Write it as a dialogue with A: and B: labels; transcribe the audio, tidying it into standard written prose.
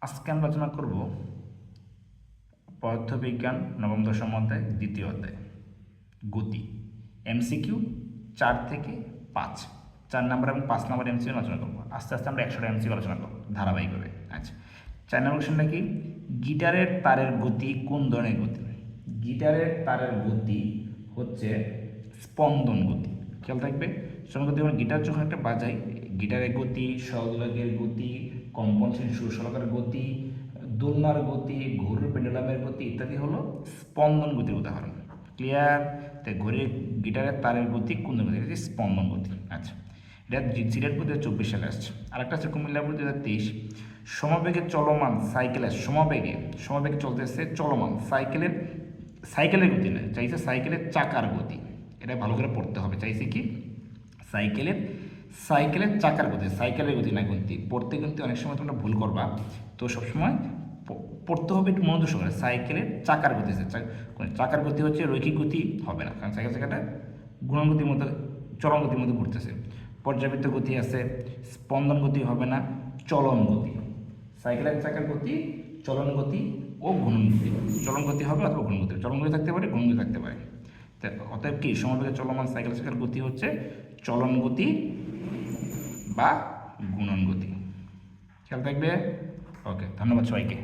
A: আজকে আমরা আলোচনা করব পদার্থবিজ্ঞান নবম দশম অধ্যায় দ্বিতীয় অধ্যায় গতি। এমসিকিউ 4 থেকে 5, 4 নম্বর এবং 5 নম্বর এমসিকিউ আলোচনা করবো। আস্তে আস্তে আমরা 100টা এমসিকিউ আলোচনা করবো ধারাবাহিকভাবে। আচ্ছা, 4 নম্বর কোশ্চেনটা কি? গিটারের তারের গতি কোন ধরনের গতি? গিটারের তারের গতি হচ্ছে স্পন্দন গতি। খেয়াল থাকবে, গতি আমরা গিটার যখন একটা বাজাই, গিটারের গতি, সহযোগের গতি, কম্পনশীল সুরশলাকার গতি, দোলনার গতি, ঘড়ির পেন্ডুলামের গতি ইত্যাদি হলো স্পন্দন গতির উদাহরণ। ক্লিয়ার? তাই ঘড়ির গিটারের তারের গতি কোন গতি? এটা হচ্ছে স্পন্দন গতি। আচ্ছা, এটা সিলেট বোর্ড 2024 সালে আসছে। আরেকটা আছে কুমিল্লা বোর্ড 2023। সমবেগে চলমান সাইকেলের সমবেগে চলতেছে চলমান সাইকেলের গতি না, চাইছে সাইকেলের চাকার গতি। এটা ভালো করে পড়তে হবে। চাইছে কি? সাইকেলের চাকার গতি, সাইকেলের গতি না গতি। পড়তে কিন্তু অনেক সময় তোমরা ভুল করবা, তো সবসময় পড়তে হবে একটু মনোযোগ সহকারে। সাইকেলের চাকার গতি, চাকার গতি হচ্ছে রৈখিক গতি হবে না, কারণ সাইকেল চাকাটা গুণগতির মতো চলন গতির মধ্যে ঘুরতেছে। পর্যাবৃত্ত গতি আছে, স্পন্দন গতি হবে না, চলন গতি। সাইকেলের চাকার গতি চলন গতি ও ঘূর্ণন গতি। চলন গতি হবে অথবা ঘূর্ণন গতি, চলন গতি থাকতে পারে, ঘূর্ণন গতি থাকতে পারে। অতএব কি সমবেগে চলমান সাইকেল চাকার গতি হচ্ছে চলন গতি বা গুণন গতি। খেয়াল থাকবে। ওকে, ধন্যবাদ সবাইকে।